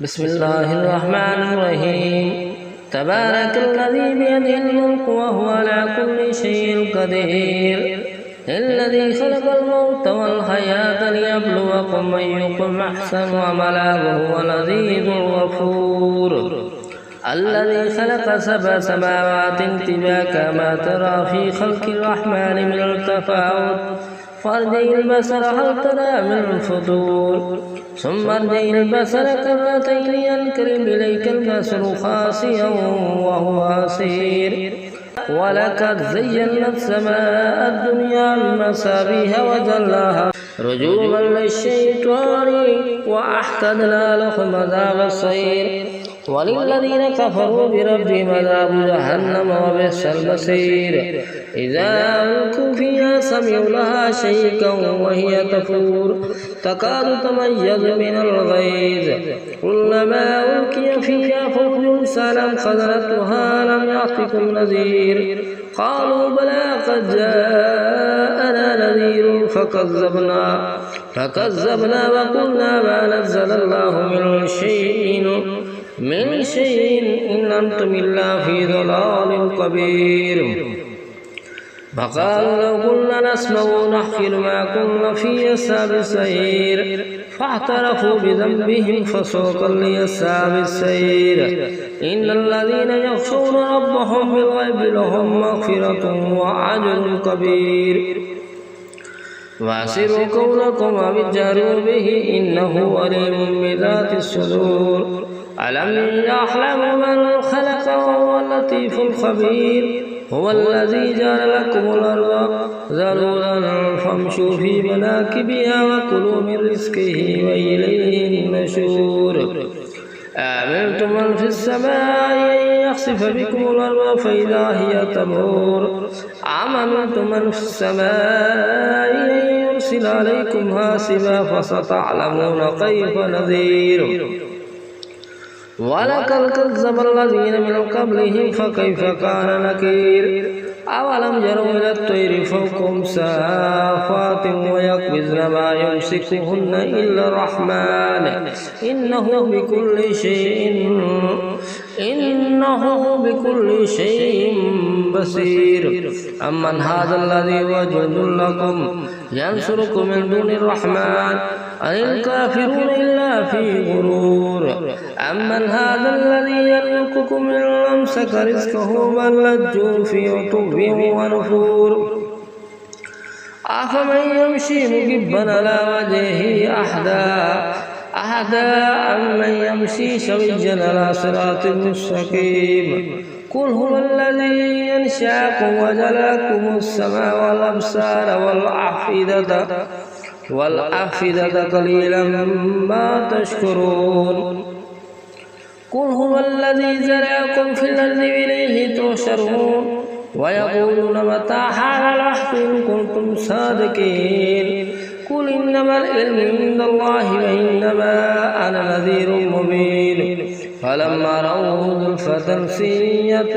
بسم الله الرحمن الرحيم تبارك الذي بيده الملك وهو على كل شيء قدير الذي خلق الموت والحياة ليبلوكم أيكم أحسن عملا وهو العزيز الغفور الذي خلق سبع سماوات طباقا ما ترى في خلق الرحمن من التفاوت فارجع البصر هل ترى من الفطور ثم ارجع البصر كرتين ينقلب إليك البصر خاسئا وهو حسير ولقد زينا السماء الدنيا بمصابيح وجعلناها رجوما للشيطان وأعتدنا لهم عذاب السعير وللذين كفروا بربهم عذاب جهنم وبئس المصير إذا ألقوا فيها سمعوا لها شيئا وهي تفور تكاد تميز من الغيظ كلما ألقي فيها فوج سألهم خزنتها ألم يأتكم نذير قالوا بلى قد جاءنا نذير فكذبنا وقلنا ما نزل الله من شيء إن أنتم إلا في ضلال كبير فقالوا لو كنا نسمع ونعقل ما كنا في أصحاب السعير فاعترفوا بذنبهم فسوقا لأصحاب السعير إن الذين يخشون ربهم بالغيب لهم مغفرة وأجر كبير وأسروا قولكم أو اجهروا به إنه عليم بذات الصدور ألم يعلم من خلق وهو اللطيف الخبير هو الذي جعل لكم الأرض ذلولا فامشوا في مناكبها وكلوا من رزقه وإليه النشور آمنتم من في السماء أن يخسف بكم الأرض فإذا هي تمور آمنتم من في السماء أن يرسل عليكم حاصبا فستعلمون كيف نذير ولقد كذب الذين من قبلهم فكيف كان نكير أولم يروا إلى الطير فوقهم سافات ويقبضن ما يمسكهن إلا الرحمن إنه بكل شيء بصير أمن هذا الذي وجد لكم ينصركم من دون الرحمن أن الكافرون إلا في غرور أمن هذا الذي يرزقكم من أمسك رزقه بل لجوا في عتو ونفور أفمن يمشي مكبا على وجهه أحدا أمن يمشي سويا على صراط مستقيم قل هو الذي ينشأكم وجعل لكم السماء والأبصار والأفئدة قليلا ما تشكرون قل هو الذي زرعكم في الأرض إليه تحشرون ويقولون متى هذا الوعد إن كنتم صادقين قل إنما العلم عند الله وإنما أنا نذير مبين فلما رأوه زلفة سيئت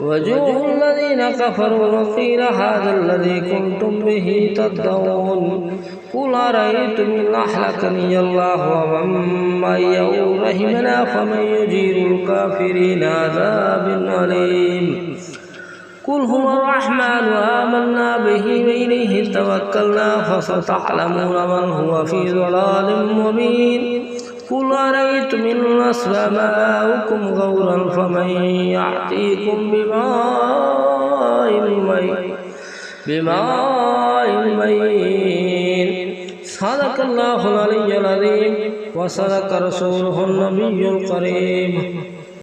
وجوه الذين كفروا وقيل هذا الذي كنتم به تدعون قل أرأيتم إن أهلكني الله ومن رحمنا فمن يجير الكافرين عذاب أليم قل هو الرحمن آمنا به وإليه توكلنا فستعلمون من هو في ضلال مبين قل أرأيتم إن أصبح ماؤكم غورا فمن يأتيكم بماء مين صدق الله العلي العظيم وصدق رسوله النبي الكريم